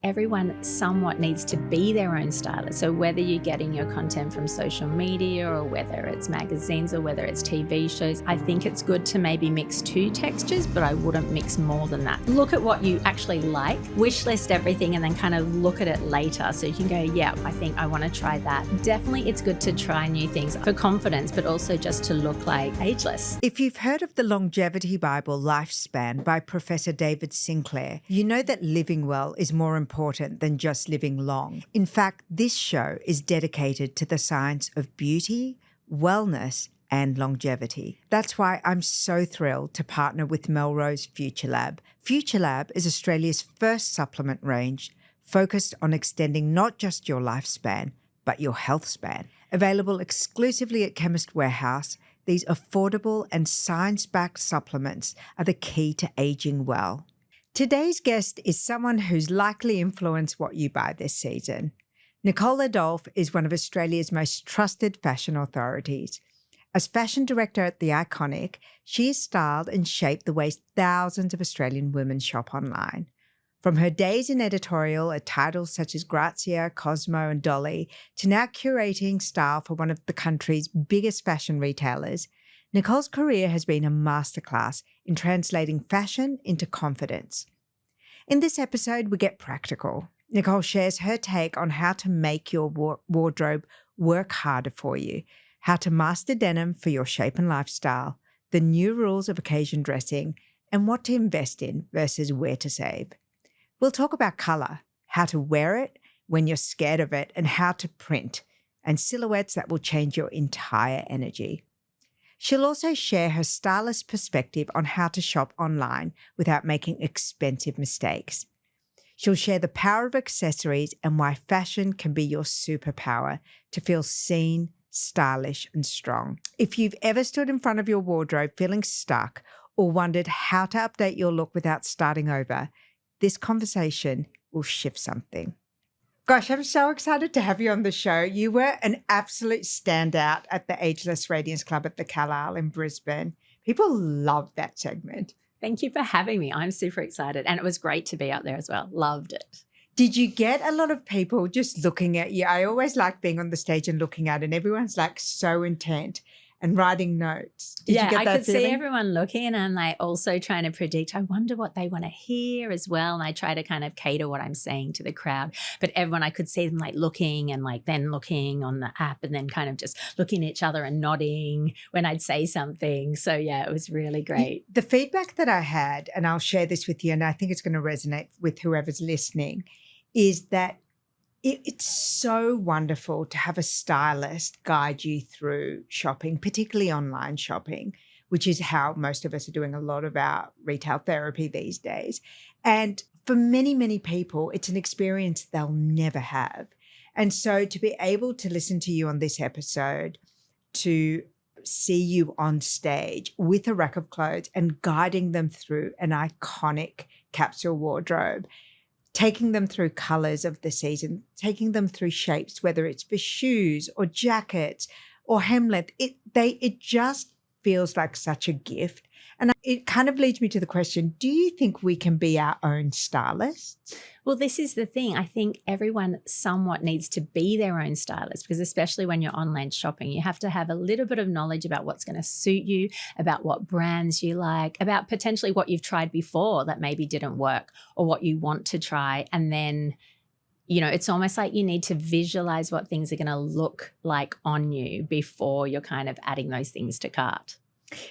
Everyone somewhat needs to be their own stylist. So whether you're getting your content from social media or whether it's magazines or whether it's TV shows, I think it's good to maybe mix two textures, but I wouldn't mix more than that. Look at what you actually like, wish list everything, and then kind of look at it later. So you can go, yeah, I think I want to try that. Definitely it's good to try new things for confidence, but also just to look like ageless. If you've heard of the Longevity Bible Lifespan by Professor David Sinclair, you know that living well is more important than just living long. In fact, this show is dedicated to the science of beauty, wellness, and longevity. That's why I'm so thrilled to partner with Melrose Future Lab. Future Lab is Australia's first supplement range focused on extending not just your lifespan, but your health span. Available exclusively at Chemist Warehouse, these affordable and science-backed supplements are the key to aging well. Today's guest is someone who's likely influenced what you buy this season. Nicole Adolphe is one of Australia's most trusted fashion authorities. As fashion director at The Iconic, she has styled and shaped the ways thousands of Australian women shop online. From her days in editorial at titles such as Grazia, Cosmo and Dolly, to now curating style for one of the country's biggest fashion retailers, Nicole's career has been a masterclass in translating fashion into confidence. In this episode, we get practical. Nicole shares her take on how to make your wardrobe work harder for you, how to master denim for your shape and lifestyle, the new rules of occasion dressing, and what to invest in versus where to save. We'll talk about colour, how to wear it when you're scared of it, and how to print, and silhouettes that will change your entire energy. She'll also share her stylist perspective on how to shop online without making expensive mistakes. She'll share the power of accessories and why fashion can be your superpower to feel seen, stylish and strong. If you've ever stood in front of your wardrobe feeling stuck or wondered how to update your look without starting over, this conversation will shift something. Gosh, I'm so excited to have you on the show. You were an absolute standout at the Ageless Radiance Club at the Carlisle in Brisbane. People loved that segment. Thank you for having me. I'm super excited. And it was great to be out there as well. Loved it. Did you get a lot of people just looking at you? I always like being on the stage and looking at it, and everyone's like so intent and writing notes. Did you get that I could feeling? see everyone looking, and I'm like also trying to predict, I wonder what they want to hear as well. And I try to kind of cater what I'm saying to the crowd. But everyone, I could see them like looking and like then looking on the app and then kind of just looking at each other and nodding when I'd say something. So yeah, it was really great. The feedback that I had, and I'll share this with you, and I think it's going to resonate with whoever's listening, is that it's so wonderful to have a stylist guide you through shopping, particularly online shopping, which is how most of us are doing a lot of our retail therapy these days. And for many, many people, it's an experience they'll never have. And so to be able to listen to you on this episode, to see you on stage with a rack of clothes and guiding them through an iconic capsule wardrobe, taking them through colours of the season, taking them through shapes, whether it's for shoes or jackets or hem length, it just feels like such a gift. And it kind of leads me to the question, do you think we can be our own stylists? Well, this is the thing. I think everyone somewhat needs to be their own stylist, because especially when you're online shopping, you have to have a little bit of knowledge about what's going to suit you, about what brands you like, about potentially what you've tried before that maybe didn't work or what you want to try. And then, you know, it's almost like you need to visualize what things are going to look like on you before you're kind of adding those things to cart.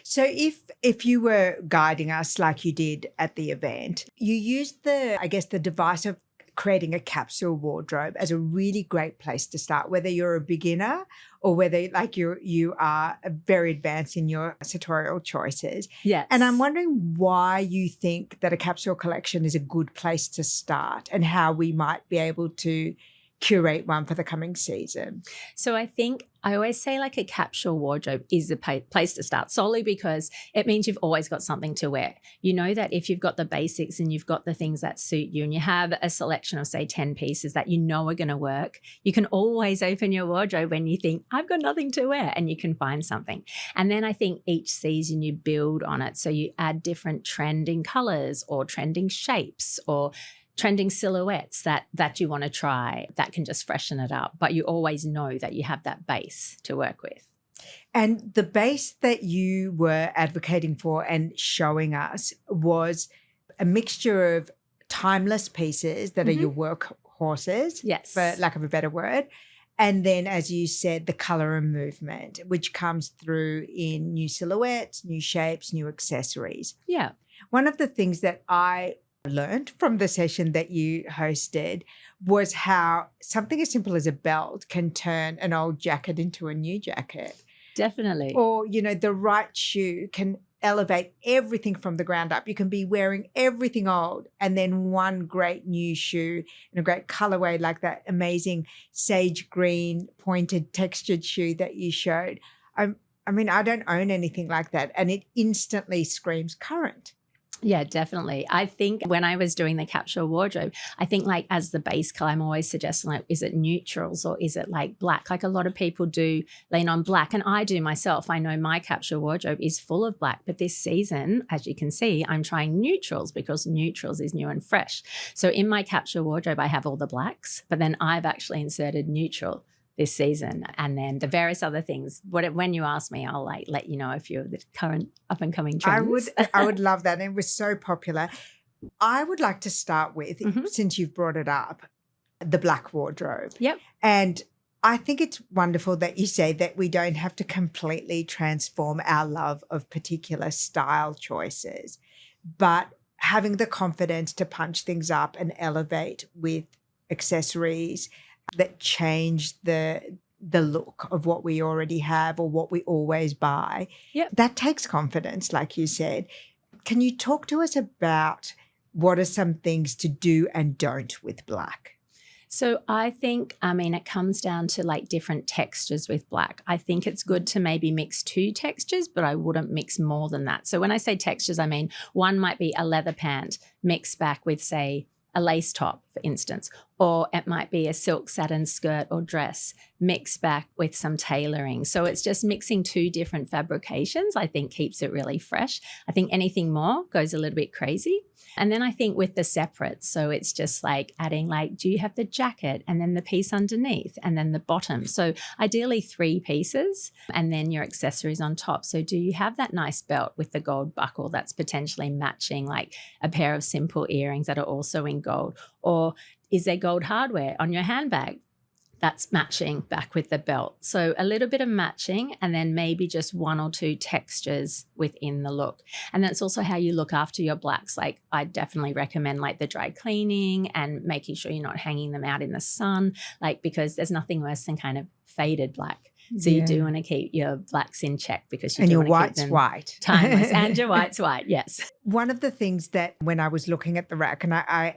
So if you were guiding us like you did at the event, you used the device of creating a capsule wardrobe as a really great place to start, whether you're a beginner or whether like you are very advanced in your sartorial choices. Yes. And I'm wondering why you think that a capsule collection is a good place to start and how we might be able to curate one for the coming season. So I think I always say like a capsule wardrobe is the place to start, solely because it means you've always got something to wear. You know that if you've got the basics and you've got the things that suit you and you have a selection of say 10 pieces that you know are going to work, you can always open your wardrobe when you think I've got nothing to wear and you can find something. And then I think each season you build on it. So you add different trending colors or trending shapes or trending silhouettes that you want to try that can just freshen it up. But you always know that you have that base to work with. And the base that you were advocating for and showing us was a mixture of timeless pieces that are your workhorses, Yes. for lack of a better word. And then, as you said, the color and movement, which comes through in new silhouettes, new shapes, new accessories. Yeah. One of the things that I learned from the session that you hosted was how something as simple as a belt can turn an old jacket into a new jacket. Definitely. Or, the right shoe can elevate everything from the ground up. You can be wearing everything old and then one great new shoe in a great colorway, like that amazing sage green pointed textured shoe that you showed. I don't own anything like that, and it instantly screams current. Yeah, definitely. I think when I was doing the capsule wardrobe, I think like as the base color, I'm always suggesting like, is it neutrals or is it like black? Like a lot of people do lean on black, and I do myself. I know my capsule wardrobe is full of black, but this season, as you can see, I'm trying neutrals because neutrals is new and fresh. So in my capsule wardrobe, I have all the blacks, but then I've actually inserted neutral this season, and then the various other things. When you ask me, I'll like let you know a few of the current up and coming trends. I would love that. And it was so popular. I would like to start with, since you've brought it up, the black wardrobe. Yep. And I think it's wonderful that you say that we don't have to completely transform our love of particular style choices, but having the confidence to punch things up and elevate with accessories that change the look of what we already have or what we always buy. Yep. That takes confidence, like you said. Can you talk to us about what are some things to do and don't with black? So I think, it comes down to like different textures with black. I think it's good to maybe mix 2 textures, but I wouldn't mix more than that. So when I say textures, I mean one might be a leather pant mixed back with, say, a lace top, for instance, or it might be a silk satin skirt or dress mixed back with some tailoring. So it's just mixing 2 different fabrications, I think keeps it really fresh. I think anything more goes a little bit crazy. And then I think with the separates, so it's just like adding like, do you have the jacket and then the piece underneath and then the bottom? So ideally 3 pieces and then your accessories on top. So do you have that nice belt with the gold buckle that's potentially matching like a pair of simple earrings that are also in gold? Or is there gold hardware on your handbag that's matching back with the belt? So a little bit of matching and then maybe just 1 or 2 textures within the look. And that's also how you look after your blacks. Like I definitely recommend like the dry cleaning and making sure you're not hanging them out in the sun, like because there's nothing worse than kind of faded black. So you do want to keep your blacks in check because you and do your want to white's keep them white. timeless. And your white's white, yes. One of the things that when I was looking at the rack, and I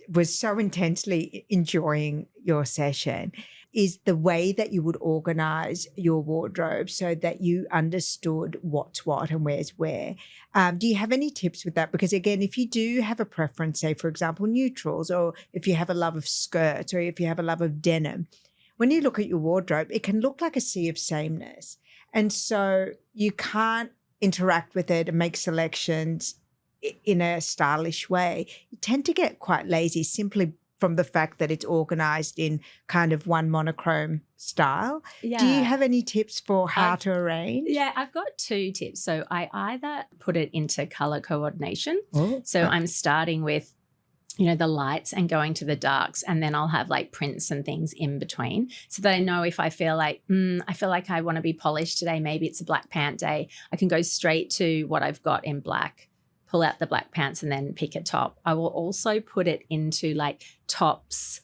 was so intensely enjoying your session, is the way that you would organize your wardrobe so that you understood what's what and where's where. Do you have any tips with that? Because again, if you do have a preference, say, for example, neutrals, or if you have a love of skirts, or if you have a love of denim, when you look at your wardrobe, it can look like a sea of sameness. And so you can't interact with it and make selections in a stylish way. You tend to get quite lazy simply from the fact that it's organized in kind of one monochrome style. Yeah. Do you have any tips for how to arrange? Yeah, I've got 2 tips. So I either put it into color coordination. So I'm starting with the lights and going to the darks, and then I'll have like prints and things in between so that I know if I feel like, I want to be polished today, maybe it's a black pant day, I can go straight to what I've got in black, pull out the black pants and then pick a top. I will also put it into like tops,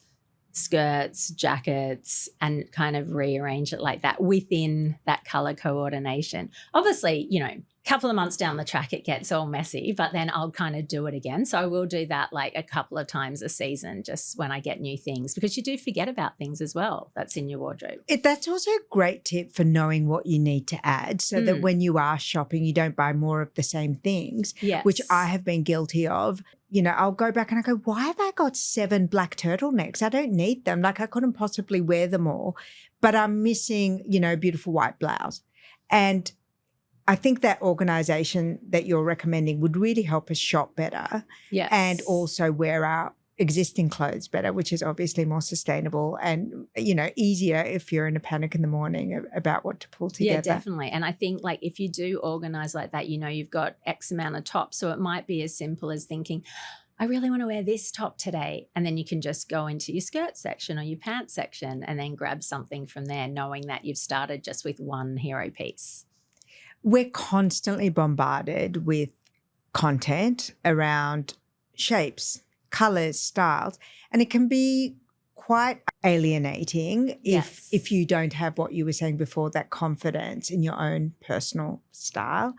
skirts, jackets, and kind of rearrange it like that within that color coordination. Obviously, couple of months down the track, it gets all messy, but then I'll kind of do it again. So I will do that like a couple of times a season, just when I get new things, because you do forget about things as well that's in your wardrobe. That's also a great tip for knowing what you need to add so that when you are shopping, you don't buy more of the same things, which I have been guilty of. I'll go back and I go, why have I got 7 black turtlenecks? I don't need them. Like I couldn't possibly wear them all, but I'm missing, a beautiful white blouse. And I think that organization that you're recommending would really help us shop better and also wear our existing clothes better, which is obviously more sustainable and, easier if you're in a panic in the morning about what to pull together. Yeah, definitely. And I think like if you do organize like that, you've got X amount of tops. So it might be as simple as thinking, I really want to wear this top today. And then you can just go into your skirt section or your pants section and then grab something from there, knowing that you've started just with one hero piece. We're constantly bombarded with content around shapes, colors, styles, and it can be quite alienating if you don't have what you were saying before, that confidence in your own personal style.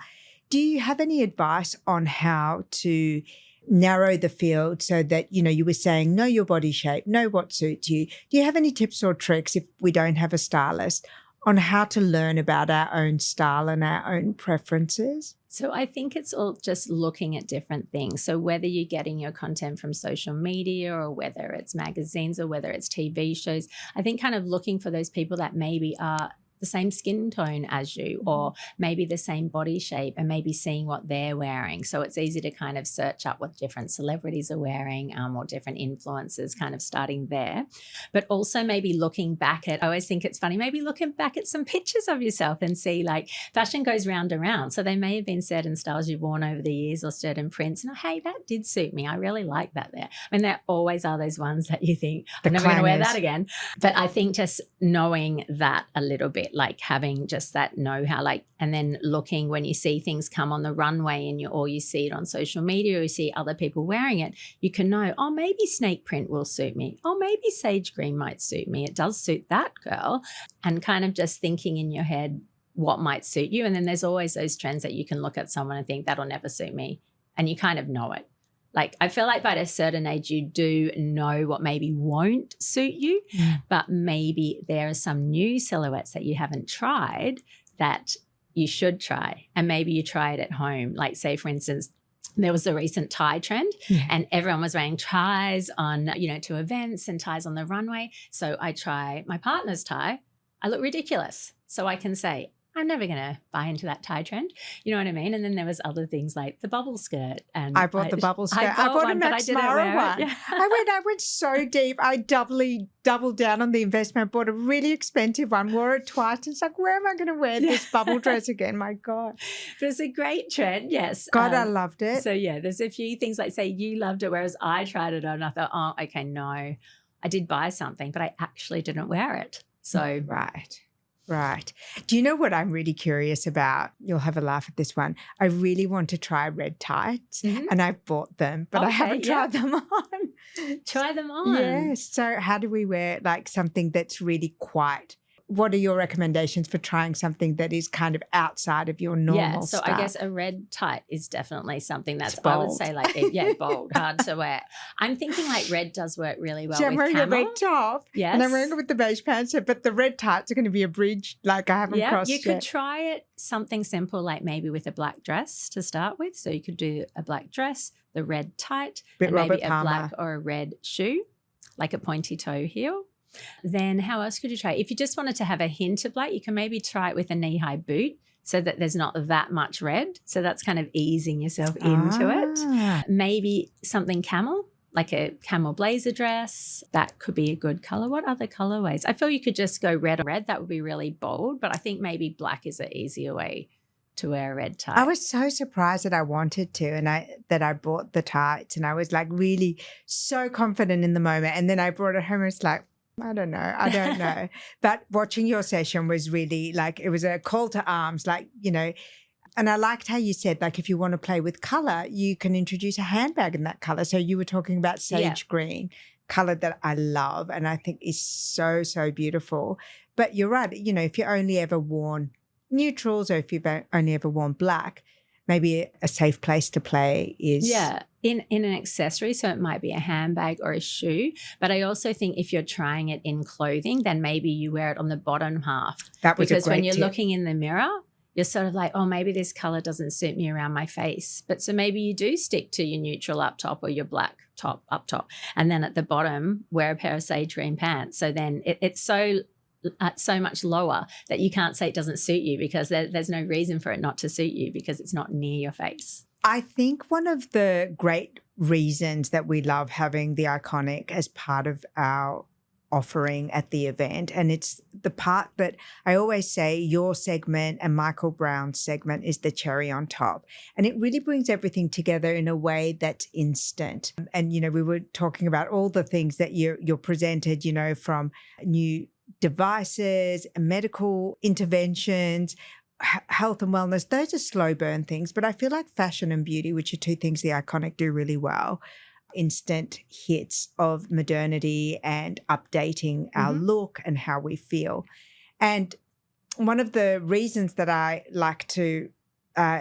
Do you have any advice on how to narrow the field so that, you were saying, know your body shape, know what suits you? Do you have any tips or tricks if we don't have a stylist on how to learn about our own style and our own preferences? So I think it's all just looking at different things. So whether you're getting your content from social media or whether it's magazines or whether it's TV shows, I think kind of looking for those people that maybe are the same skin tone as you or maybe the same body shape and maybe seeing what they're wearing. So it's easy to kind of search up what different celebrities are wearing or different influencers, kind of starting there. But also maybe looking back at, I always think it's funny, maybe looking back at some pictures of yourself and see like fashion goes round and round. So they may have been certain styles you've worn over the years or certain prints and hey, that did suit me. I really like that there. I mean, there always are those ones that you think, I'm never going to wear that again. But I think just knowing that a little bit, like having just that know-how, like, and then looking when you see things come on the runway and or you see it on social media or you see other people wearing it, you can know, oh, maybe snake print will suit me. Oh, maybe sage green might suit me. It does suit that girl. And kind of just thinking in your head what might suit you. And then there's always those trends that you can look at someone and think that'll never suit me. And you kind of know it. Like I feel like by a certain age, you do know what maybe won't suit you, but maybe there are some new silhouettes that you haven't tried that you should try. And maybe you try it at home. Like say, for instance, there was a recent tie trend and everyone was wearing ties on, to events and ties on the runway. So I try my partner's tie. I look ridiculous. So I can say, I'm never going to buy into that tie trend. You know what I mean? And then there was other things like the bubble skirt. And I bought the bubble skirt. I bought a Max Mara one. Yeah. I went so deep. I doubled down on the investment, bought a really expensive one, wore it twice. It's like, where am I going to wear this bubble dress again? My God. But it's a great trend, yes. God, I loved it. So, yeah, there's a few things like, say, you loved it, whereas I tried it on and I thought, oh, okay, no. I did buy something, but I actually didn't wear it. So, Right. Do you know what I'm really curious about? You'll have a laugh at this one. I really want to try red tights and I've bought them, but I haven't tried them on. Try them on. Yes. So how do we wear like something that's really quite, what are your recommendations for trying something that is kind of outside of your normal so style? I guess a red tight is definitely something that's, bold. I would say like, bold, hard to wear. I'm thinking like red does work really well So with I'm wearing camel. a red top and I'm wearing it with the beige pants, but the red tights are going to be a bridge like I haven't crossed you yet. could try it something simple like maybe with a black dress to start with. So you could do a black dress, the red tight, and maybe a black or a red shoe, like a pointy toe heel. Then how else could you try? If you just wanted to have a hint of black, you can maybe try it with a knee-high boot so that there's not that much red. So that's kind of easing yourself into it. Maybe something camel, like a camel blazer dress. That could be a good color. What other colorways? I feel you could just go red on red. That would be really bold, but I think maybe black is an easier way to wear a red tie. I was so surprised that I wanted to and that I bought the tights and I was like really so confident in the moment. And then I brought it home and it's like, I don't know. But watching your session was really like, it was a call to arms, like, and I liked how you said, like, if you want to play with color, you can introduce a handbag in that color. So you were talking about sage green, color that I love and I think is so, so beautiful. But you're right, if you only ever worn neutrals or if you've only ever worn black, maybe a safe place to play is in an accessory. So it might be a handbag or a shoe. But I also think if you're trying it in clothing, then maybe you wear it on the bottom half. That was because a great when you're tip. looking in the mirror, you're sort of like, oh, maybe this color doesn't suit me around my face. But so maybe you do stick to your neutral up top or your black top up top. And then at the bottom, wear a pair of sage green pants. So then it's so much lower that you can't say it doesn't suit you because there's no reason for it not to suit you because it's not near your face. I think one of the great reasons that we love having the iconic as part of our offering at the event. And it's the part that I always say your segment and Michael Brown's segment is the cherry on top. And it really brings everything together in a way that's instant. And, we were talking about all the things that you're presented, from new devices, medical interventions, health and wellness. Those are slow burn things. But I feel like fashion and beauty, which are two things the iconic do really well, instant hits of modernity and updating our look and how we feel. And one of the reasons that I like to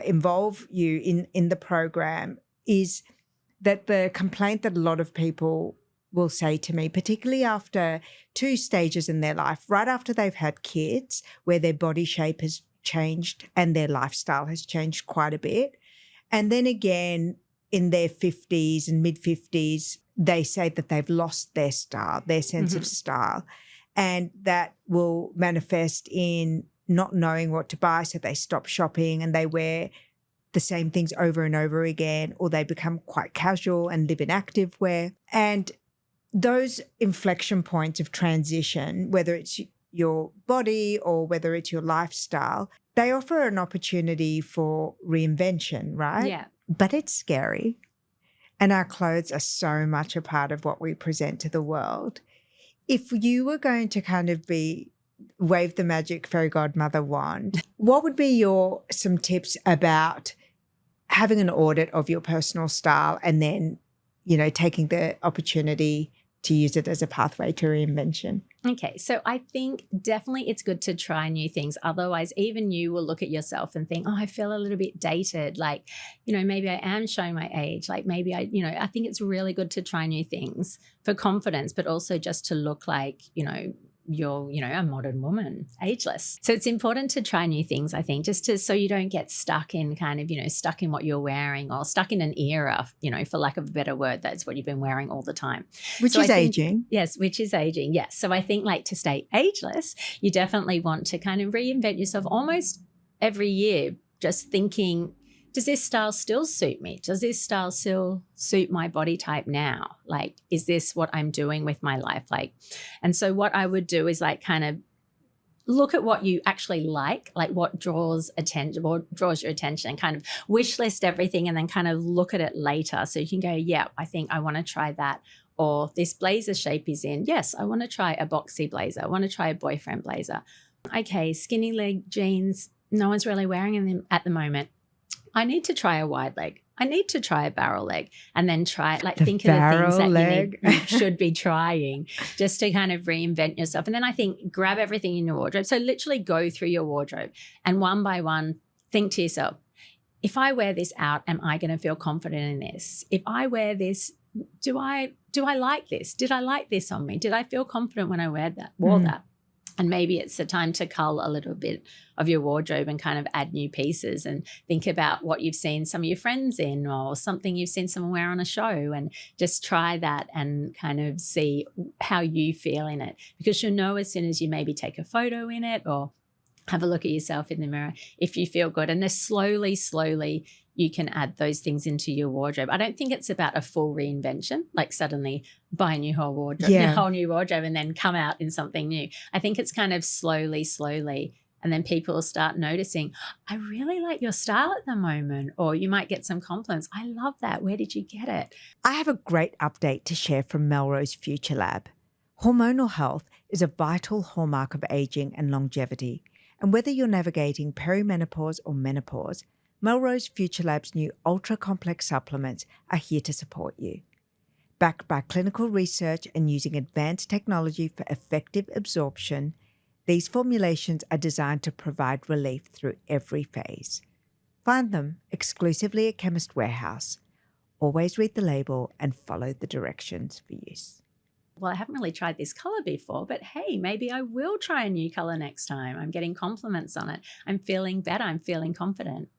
involve you in the program is that the complaint that a lot of people will say to me, particularly after 2 stages in their life, right after they've had kids, where their body shape has changed and their lifestyle has changed quite a bit. And then again, in their 50s and mid-50s, they say that they've lost their style, their sense of style. And that will manifest in not knowing what to buy, so they stop shopping and they wear the same things over and over again, or they become quite casual and live in active wear. And those inflection points of transition, whether it's your body or whether it's your lifestyle, they offer an opportunity for reinvention, right? Yeah. But it's scary. And our clothes are so much a part of what we present to the world. If you were going to kind of wave the magic fairy godmother wand, what would be some tips about having an audit of your personal style and then, taking the opportunity to use it as a pathway to reinvention? Okay, so I think definitely it's good to try new things. Otherwise, even you will look at yourself and think, oh, I feel a little bit dated. Like, maybe I am showing my age. Like maybe I think it's really good to try new things for confidence, but also just to look like, you're, a modern woman, ageless. So it's important to try new things, I think, so you don't get stuck in kind of, stuck in what you're wearing or stuck in an era, for lack of a better word, that's what you've been wearing all the time. Which is aging. Yes, which is aging. Yes. So I think like to stay ageless, you definitely want to kind of reinvent yourself almost every year, just thinking, does this style still suit me? Does this style still suit my body type now? Like, is this what I'm doing with my life? And so what I would do is like kind of look at what you actually like what draws your attention and kind of wish list everything and then kind of look at it later. So you can go, yeah, I think I want to try that. Or this blazer shape is in. Yes, I want to try a boxy blazer. I want to try a boyfriend blazer. Okay, skinny leg jeans, no one's really wearing them at the moment. I need to try a wide leg. I need to try a barrel leg, and then think of the things that you should be trying just to kind of reinvent yourself. And then I think grab everything in your wardrobe. So literally go through your wardrobe and one by one think to yourself, if I wear this out, am I going to feel confident in this? If I wear this, do I like this? Did I like this on me? Did I feel confident when I wore that? And maybe it's the time to cull a little bit of your wardrobe and kind of add new pieces and think about what you've seen some of your friends in or something you've seen someone wear on a show, and just try that and kind of see how you feel in it. Because you'll know as soon as you maybe take a photo in it or have a look at yourself in the mirror if you feel good. And then slowly you can add those things into your wardrobe. I don't think it's about a full reinvention, like suddenly buy a whole new wardrobe and then come out in something new. I think it's kind of slowly, and then people will start noticing, I really like your style at the moment, or you might get some compliments. I love that. Where did you get it? I have a great update to share from Melrose Future Lab. Hormonal health is a vital hallmark of aging and longevity. And whether you're navigating perimenopause or menopause, Melrose Future Lab's new ultra-complex supplements are here to support you. Backed by clinical research and using advanced technology for effective absorption, these formulations are designed to provide relief through every phase. Find them exclusively at Chemist Warehouse. Always read the label and follow the directions for use. Well, I haven't really tried this color before, but hey, maybe I will try a new color next time. I'm getting compliments on it. I'm feeling better. I'm feeling confident.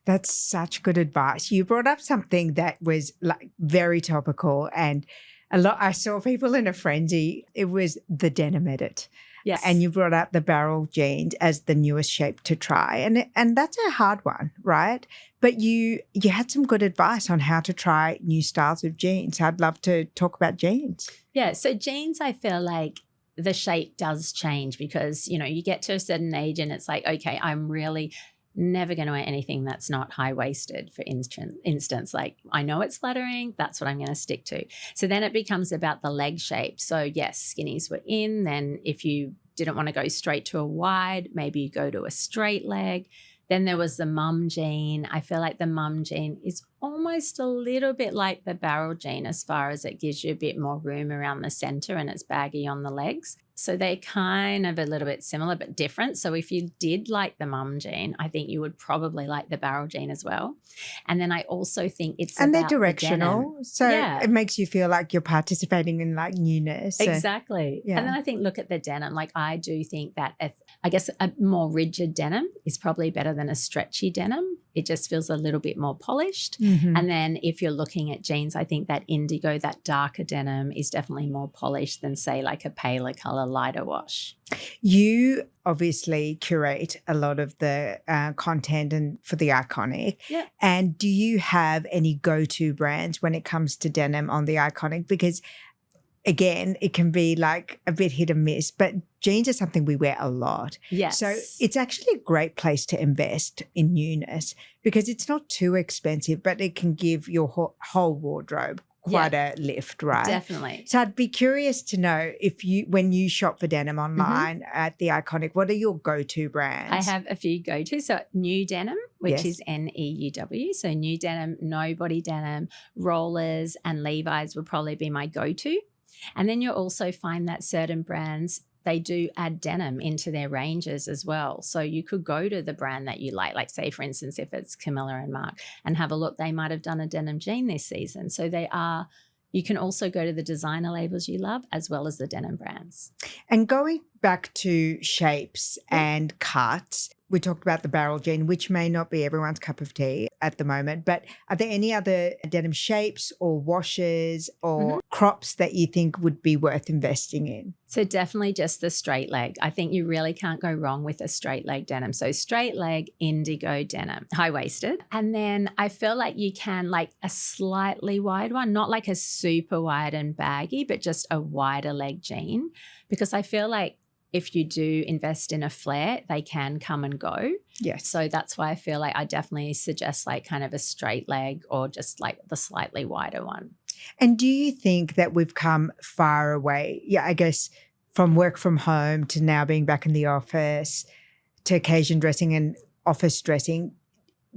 That's such good advice. You brought up something that was like very topical and I saw people in a frenzy. It was the denim edit. Yes. And you brought out the barrel jeans as the newest shape to try. And that's a hard one, right? But you had some good advice on how to try new styles of jeans. I'd love to talk about jeans. Yeah. So jeans, I feel like the shape does change because, you get to a certain age and it's like, okay, I'm really never going to wear anything that's not high-waisted, for instance. Like, I know it's flattering, that's what I'm going to stick to. So then it becomes about the leg shape. So yes, skinnies were in. Then if you didn't want to go straight to a wide, maybe you go to a straight leg. Then there was the mum jean. I feel like the mum jean is almost a little bit like the barrel jean as far as it gives you a bit more room around the center and it's baggy on the legs. So they're kind of a little bit similar but different. So if you did like the mum jean, I think you would probably like the barrel jean as well. And then I also think it's and about they're directional. So yeah. it makes you feel like you're participating in like newness. Exactly. Yeah. And then I think, look at the denim. Like I do think that I guess a more rigid denim is probably better than a stretchy denim. It just feels a little bit more polished. Mm-hmm. And then if you're looking at jeans, I think that indigo, that darker denim is definitely more polished than say like a paler color, lighter wash. You obviously curate a lot of the content and for the Iconic. Yeah. And do you have any go-to brands when it comes to denim on the Iconic? Because again, it can be like a bit hit and miss, but jeans are something we wear a lot. Yes. So it's actually a great place to invest in newness because it's not too expensive, but it can give your whole wardrobe quite a lift, right? Definitely. So I'd be curious to know when you shop for denim online at the Iconic, what are your go-to brands? I have a few go-to. So New Denim, which is NEUW. So New Denim, No Body Denim, Rollers and Levi's would probably be my go-to. And then you'll also find that certain brands, they do add denim into their ranges as well. So you could go to the brand that you like say, for instance, if it's Camilla and Mark, and have a look. They might have done a denim jean this season. So you can also go to the designer labels you love as well as the denim brands. And going back to shapes and cuts, we talked about the barrel jean, which may not be everyone's cup of tea at the moment, but are there any other denim shapes or washes or crops that you think would be worth investing in? So definitely just the straight leg. I think you really can't go wrong with a straight leg denim. So straight leg indigo denim, high-waisted. And then I feel like you can like a slightly wide one, not like a super wide and baggy, but just a wider leg jean, because I feel like if you do invest in a flare, they can come and go. Yes. So that's why I feel like I definitely suggest like kind of a straight leg or just like the slightly wider one. And do you think that we've come far away? Yeah, I guess from work from home to now being back in the office to occasion dressing and office dressing.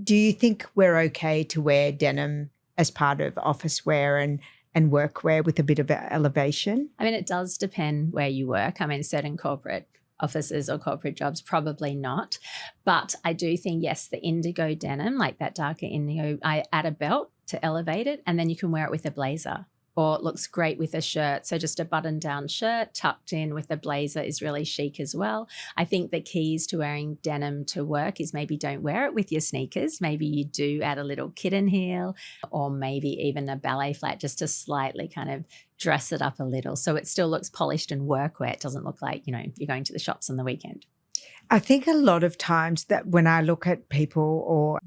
Do you think we're okay to wear denim as part of office wear and workwear with a bit of elevation? I mean, it does depend where you work. I mean, certain corporate offices or corporate jobs, probably not. But I do think, yes, the indigo denim, like that darker indigo, I add a belt to elevate it, and then you can wear it with a blazer. Or it looks great with a shirt. So just a button-down shirt tucked in with a blazer is really chic as well. I think the keys to wearing denim to work is maybe don't wear it with your sneakers. Maybe you do add a little kitten heel or maybe even a ballet flat just to slightly kind of dress it up a little so it still looks polished and workwear. It doesn't look like, you're going to the shops on the weekend. I think a lot of times that when I look at people or,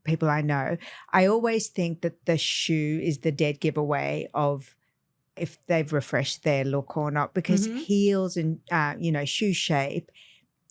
people I know, I always think that the shoe is the dead giveaway of if they've refreshed their look or not, because heels and, shoe shape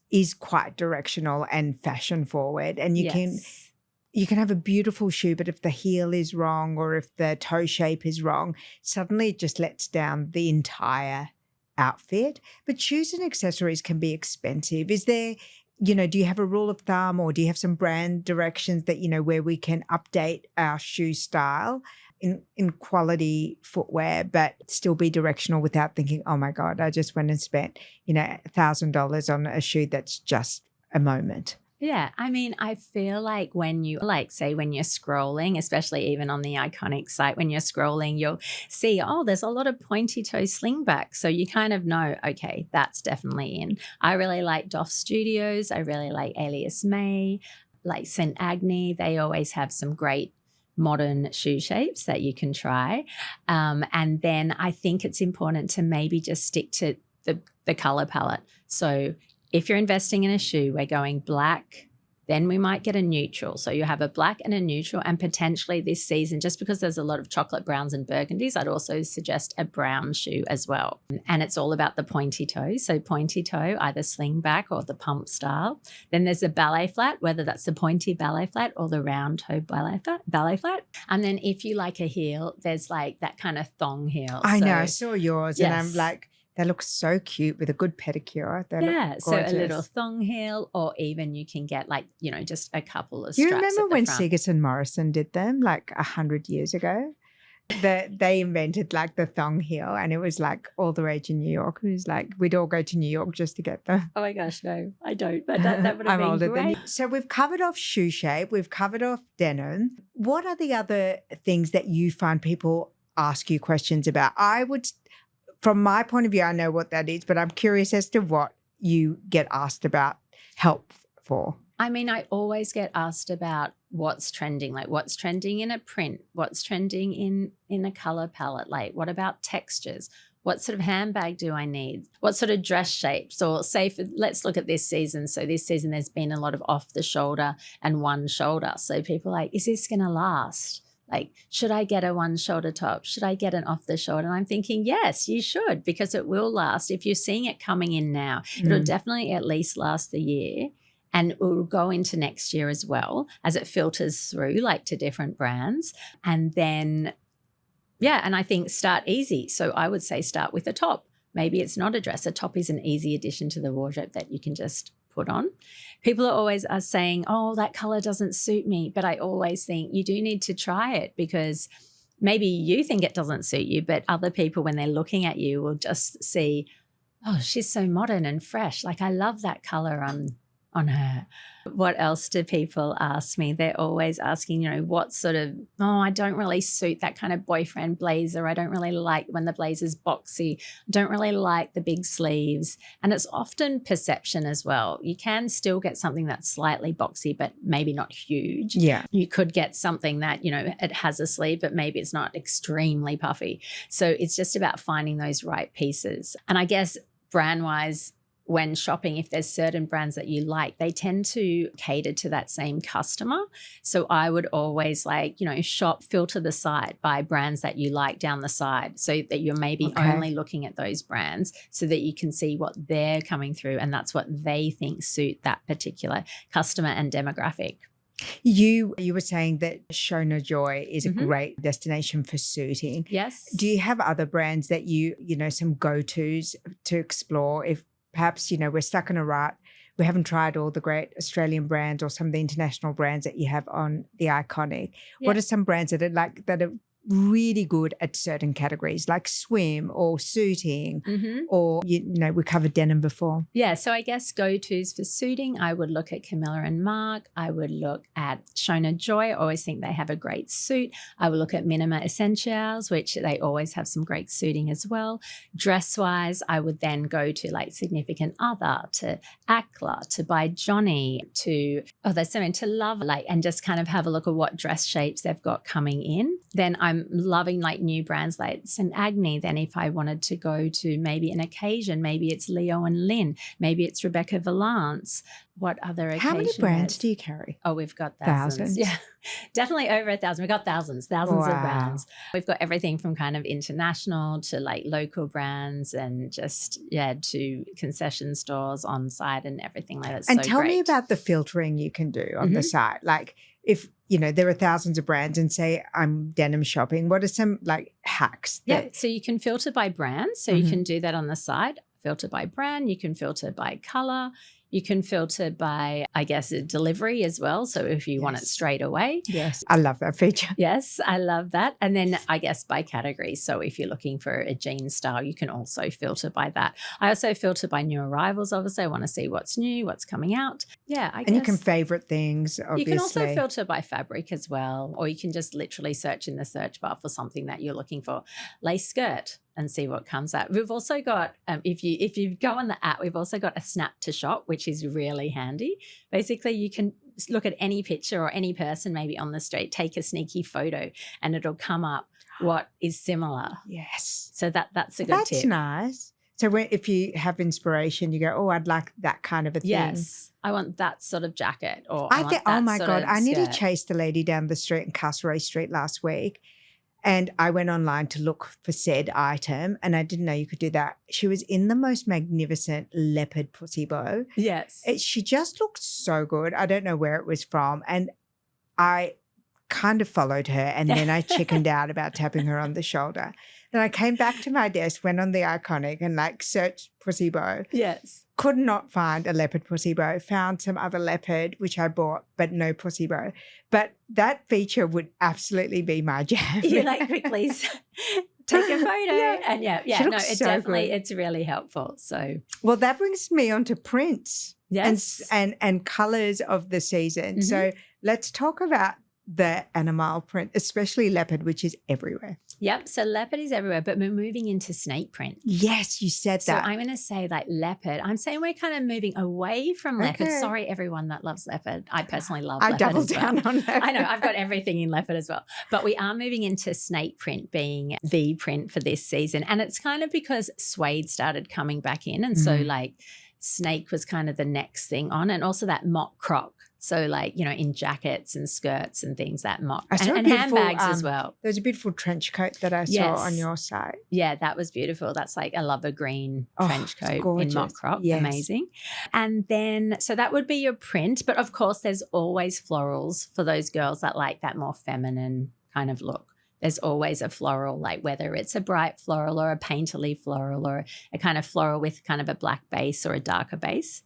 is quite directional and fashion forward. And you can have a beautiful shoe, but if the heel is wrong or if the toe shape is wrong, suddenly it just lets down the entire outfit. But shoes and accessories can be expensive. Is there, do you have a rule of thumb or do you have some brand directions that, where we can update our shoe style in quality footwear, but still be directional without thinking, oh my God, I just went and spent, $1,000 on a shoe that's just a moment? Yeah. I mean, I feel like when you're scrolling, especially even on the Iconic site, when you're scrolling, you'll see, there's a lot of pointy toe slingbacks. So you kind of know, okay, that's definitely in. I really like Doff Studios. I really like Alias May, like St. Agni. They always have some great modern shoe shapes that you can try. And then I think it's important to maybe just stick to the color palette. So if you're investing in a shoe, we're going black, then we might get a neutral. So you have a black and a neutral, and potentially this season, just because there's a lot of chocolate browns and burgundies, I'd also suggest a brown shoe as well. And it's all about the pointy toe. So pointy toe, either sling back or the pump style. Then there's a ballet flat, whether that's the pointy ballet flat or the round toe ballet flat. And then if you like a heel, there's like that kind of thong heel. I know, I saw yours, yes. and I'm like, they look so cute with a good pedicure. They so a little thong heel, or even you can get like, just a couple of straps. You remember at the when front. Sigurdsson Morrison did them like 100 years ago? They invented like the thong heel, and it was like all the rage in New York. It was like we'd all go to New York just to get them. Oh my gosh, no, I don't. But that would have I'm been older great. than you. So we've covered off shoe shape. We've covered off denim. What are the other things that you find people ask you questions about? From my point of view, I know what that is, but I'm curious as to what you get asked about help for. I mean, I always get asked about what's trending, like what's trending in a print, what's trending in a color palette, like what about textures? What sort of handbag do I need? What sort of dress shapes? Or let's look at this season. So this season there's been a lot of off the shoulder and one shoulder. So people are like, is this going to last? Like, should I get a one shoulder top? Should I get an off the shoulder? And I'm thinking, yes, you should, because it will last. If you're seeing it coming in now, it'll definitely at least last the year, and it will go into next year as well as it filters through like to different brands. And then, and I think start easy. So I would say start with a top. Maybe it's not a dress. A top is an easy addition to the wardrobe that you can just put on. People are always saying, oh, that color doesn't suit me. But I always think you do need to try it, because maybe you think it doesn't suit you, but other people, when they're looking at you, will just see, oh, she's so modern and fresh. Like, I love that color on her. What else do people ask me? They're always asking, what sort of, I don't really suit that kind of boyfriend blazer. I don't really like when the blazer's boxy. I don't really like the big sleeves. And it's often perception as well. You can still get something that's slightly boxy, but maybe not huge. Yeah. You could get something that, it has a sleeve, but maybe it's not extremely puffy. So it's just about finding those right pieces. And I guess brand-wise, when shopping, if there's certain brands that you like, they tend to cater to that same customer. So I would always shop, filter the site by brands that you like down the side, so that you're maybe only looking at those brands, so that you can see what they're coming through, and that's what they think suit that particular customer and demographic. You were saying that Shona Joy is a great destination for suiting. Yes. Do you have other brands that some go-tos to explore if perhaps, we're stuck in a rut, we haven't tried all the great Australian brands or some of the international brands that you have on the Iconic? Yeah. What are some brands that are really good at certain categories, like swim or suiting, or, we covered denim before? Yeah, so I guess go-tos for suiting, I would look at Camilla and Mark. I would look at Shona Joy. I always think they have a great suit. I would look at Minima Essentials, which they always have some great suiting as well. Dress-wise, I would then go to like Significant Other, to Akla, to By Johnny, to, there's so many, to Love, and just kind of have a look at what dress shapes they've got coming in. Then I'm loving like new brands like St. Agni. Then if I wanted to go to maybe an occasion, maybe it's Leo and Lynn, maybe it's Rebecca Valance. What other occasion? How many brands do you carry? Oh, we've got thousands. Yeah, definitely over 1,000. We've got thousands of brands. We've got everything from kind of international to like local brands, and just, to concession stores on site and everything like that. And tell me about the filtering you can do on the site. Like, if there are thousands of brands and say I'm denim shopping, what are some like hacks? So you can filter by brand. So you can do that on the site, filter by brand. You can filter by color. You can filter by, I guess, a delivery as well. So if you want it straight away. Yes, I love that feature. Yes, I love that. And then I guess by category. So if you're looking for a jean style, you can also filter by that. I also filter by new arrivals. Obviously, I want to see what's new, what's coming out. Yeah, I guess. And you can favorite things, obviously. You can also filter by fabric as well, or you can just literally search in the search bar for something that you're looking for. Lace skirt, and see what comes out. We've also got, if you go on the app, we've also got a snap to shop, which is really handy. Basically, you can look at any picture or any person maybe on the street, take a sneaky photo, and it'll come up what is similar. Yes. So that's a good tip. That's nice. So if you have inspiration, you go, oh, I'd like that kind of a thing. Yes. I want that sort of jacket, or I think, oh my God, I nearly skirt. chased a lady down the street in Castlereagh Street last week. And I went online to look for said item, and I didn't know you could do that. She was in the most magnificent leopard pussy bow. Yes. She just looked so good. I don't know where it was from. And I kind of followed her, and then I chickened out about tapping her on the shoulder. Then I came back to my desk, went on the Iconic and searched pussy bow. Yes. Could not find a leopard pussy bow. Found some other leopard, which I bought, but no pussy bow. But that feature would absolutely be my jam. You quickly take a photo. Yeah. And no, it so definitely, good. it's really helpful. So Well, that brings me on to prints. yes. And colours of the season. Mhm. So let's talk about the animal print, especially leopard, which is everywhere. Yep. So leopard is everywhere, but we're moving into snake print. Yes, you said So that. I'm going to say leopard. I'm saying we're kind of moving away from leopard. Okay. Sorry, everyone that loves leopard. I personally love I leopard doubled as well. down on that. I know, I've got everything in leopard as well. But we are moving into snake print being the print for this season. And it's kind of because suede started coming back in. And so snake was kind of the next thing on. And also that mock croc. So in jackets and skirts and things, that mock. I saw a And beautiful, handbags as well. There's a beautiful trench coat that I saw on your site. Yeah, that was beautiful. That's I love a green Oh, trench it's coat in gorgeous. mock crop. Yes. Amazing. And then, so that would be your print. But of course, there's always florals for those girls that like that more feminine kind of look. There's always a floral, whether it's a bright floral or a painterly floral or a kind of floral with kind of a black base or a darker base.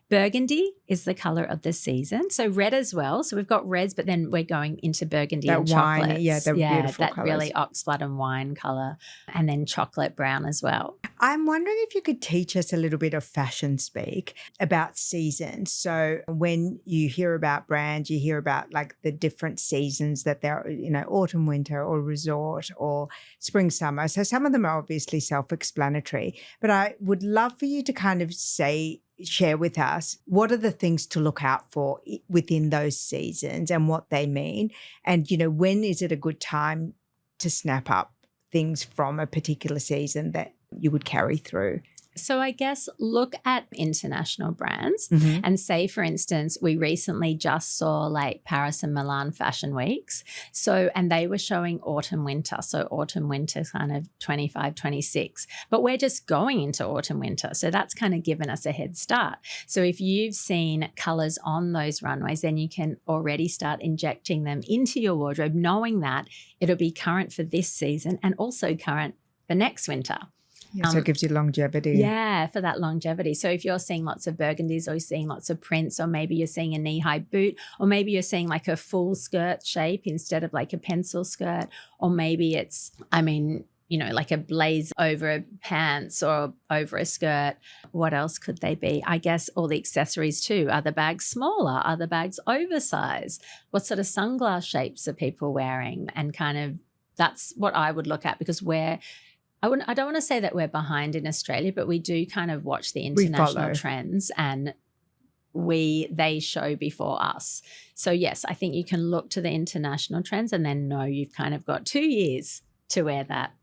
Burgundy is the color of the season. So red as well. So we've got reds, but then we're going into burgundy and wine, chocolates. they're beautiful that colours. really oxblood and wine color, and then chocolate brown as well. I'm wondering if you could teach us a little bit of fashion speak about seasons. So when you hear about brands, you hear about the different seasons that they're, autumn, winter, or resort, or spring, summer. So some of them are obviously self-explanatory, but I would love for you to kind of share with us what are the things to look out for within those seasons and what they mean. And, when is it a good time to snap up things from a particular season that you would carry through? So I guess look at international brands and say, for instance, we recently just saw Paris and Milan fashion weeks. So, and they were showing autumn winter. So autumn winter kind of 25, 26, but we're just going into autumn winter. So that's kind of given us a head start. So if you've seen colors on those runways, then you can already start injecting them into your wardrobe, knowing that it'll be current for this season and also current for next winter. Yeah, so it gives you longevity. Yeah, for that longevity. So if you're seeing lots of burgundies or you're seeing lots of prints, or maybe you're seeing a knee-high boot, or maybe you're seeing a full skirt shape instead of a pencil skirt, or maybe it's, a blaze over pants or over a skirt. What else could they be? I guess all the accessories too. Are the bags smaller? Are the bags oversized? What sort of sunglass shapes are people wearing? And kind of that's what I would look at, because I don't want to say that we're behind in Australia, but we do kind of watch the international trends, and they show before us. So yes, I think you can look to the international trends and then know you've kind of got 2 years to wear that.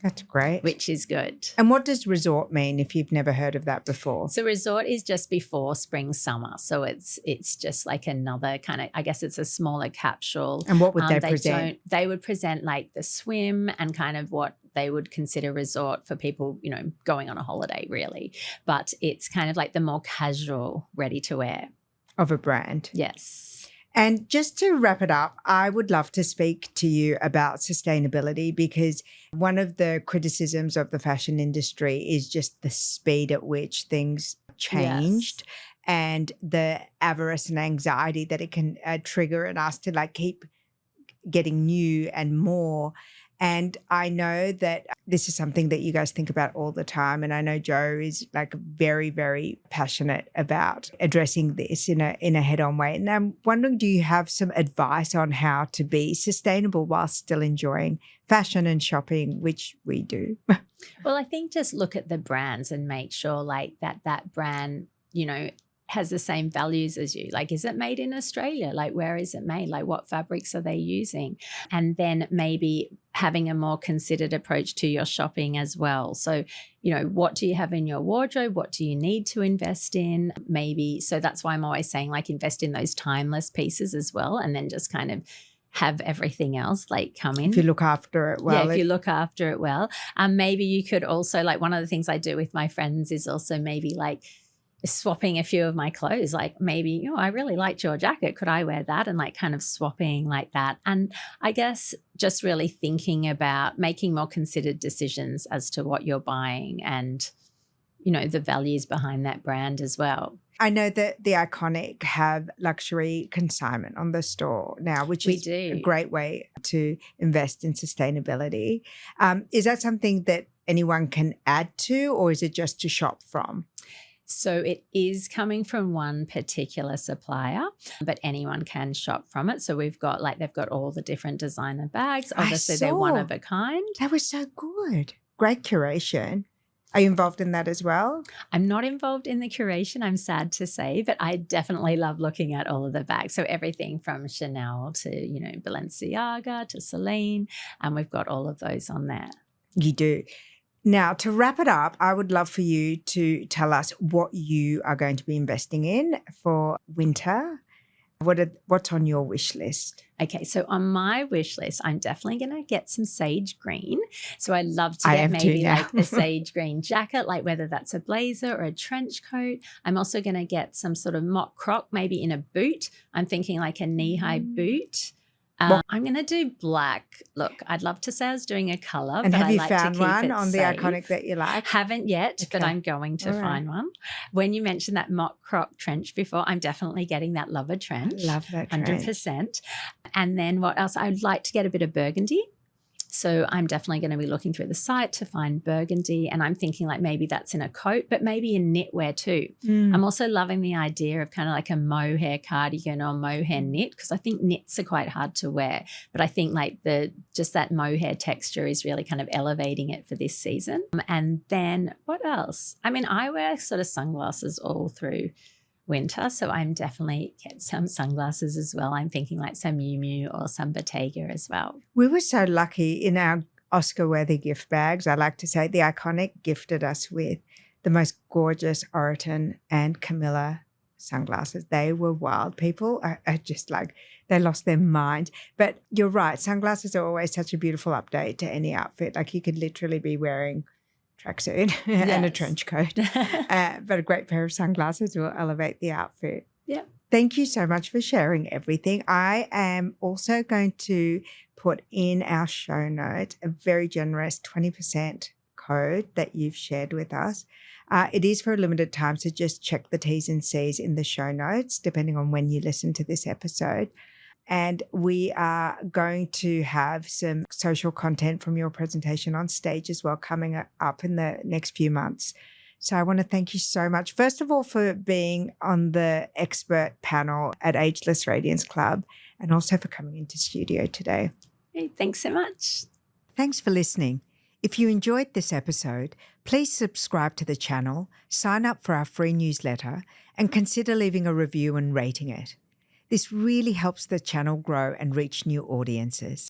That's great. Which is good. And what does resort mean if you've never heard of that before? So resort is just before spring, summer. So it's just another kind of, I guess it's a smaller capsule. And what would they present? They would present the swim and kind of what they would consider resort for people, going on a holiday really. But it's kind of the more casual, ready to wear. Of a brand. Yes. And just to wrap it up, I would love to speak to you about sustainability, because one of the criticisms of the fashion industry is just the speed at which things changed. Yes. And the avarice and anxiety that it can trigger in us to keep getting new and more. And I know that this is something that you guys think about all the time. And I know Joe is very, very passionate about addressing this in a head-on way. And I'm wondering, do you have some advice on how to be sustainable while still enjoying fashion and shopping, which we do? Well, I think just look at the brands and make sure that brand, has the same values as you. Like, is it made in Australia? Like, where is it made? Like, what fabrics are they using? And then maybe having a more considered approach to your shopping as well. So, you know, what do you have in your wardrobe? What do you need to invest in? Maybe, so that's why I'm always saying, like, invest in those timeless pieces as well, and then just kind of have everything else like come in. If you look after it well. Yeah, if you look after it well. Maybe you could also, like, one of the things I do with my friends is also maybe like swapping a few of my clothes. Like, maybe, you know, I really liked your jacket. Could I wear that? And like kind of swapping like that. And I guess just really thinking about making more considered decisions as to what you're buying and, you know, the values behind that brand as well. I know that the Iconic have luxury consignment on the store now, which is a great way to invest in sustainability. Is that something that anyone can add to, or is it just to shop from? So it is coming from one particular supplier, but anyone can shop from it. So we've got like, they've got all the different designer bags. Obviously, they're one of a kind. That was so good. Great curation. Are you involved in that as well? I'm not involved in the curation, I'm sad to say, but I definitely love looking at all of the bags. So everything from Chanel to, you know, Balenciaga to Celine, and we've got all of those on there. You do. Now, to wrap it up, I would love for you to tell us what you are going to be investing in for winter. What's on your wish list? Okay, so on my wish list, I'm definitely going to get some sage green. So I'd love to get maybe like a sage green jacket, like whether that's a blazer or a trench coat. I'm also going to get some sort of mock croc, maybe in a boot. I'm thinking like a knee-high boot. I'm going to do black. Look, I'd love to say I was doing a colour, and but have I you like found to keep one it on the safe. Iconic that you like? Haven't yet, but I'm going to find one. When you mentioned that mock croc trench before, I'm definitely getting that lover trench. I love that trench. 100%. And then what else? I'd like to get a bit of burgundy. So I'm definitely going to be looking through the site to find burgundy, and I'm thinking like maybe that's in a coat, but maybe in knitwear too. I'm also loving the idea of kind of like a mohair cardigan or mohair knit, because I think knits are quite hard to wear, but I think like just that mohair texture is really kind of elevating it for this season. And then what else? I mean, I wear sort of sunglasses all through winter, so I'm definitely get some sunglasses as well. I'm thinking like some Miu Miu or some Bottega as well. We were so lucky in our Oscar-worthy gift bags. I like to say the Iconic gifted us with the most gorgeous Oroton and Camilla sunglasses. They were wild. People are just like, they lost their mind. But you're right, sunglasses are always such a beautiful update to any outfit. Like, you could literally be wearing tracksuit and a trench coat, but a great pair of sunglasses will elevate the outfit. Yeah. Thank you so much for sharing everything. I am also going to put in our show notes a very generous 20% code that you've shared with us. It is for a limited time, so just check the T's and C's in the show notes, depending on when you listen to this episode. And we are going to have some social content from your presentation on stage as well coming up in the next few months. So I want to thank you so much, first of all, for being on the expert panel at Ageless Radiance Club, and also for coming into studio today. Hey, thanks so much. Thanks for listening. If you enjoyed this episode, please subscribe to the channel, sign up for our free newsletter, and consider leaving a review and rating it. This really helps the channel grow and reach new audiences.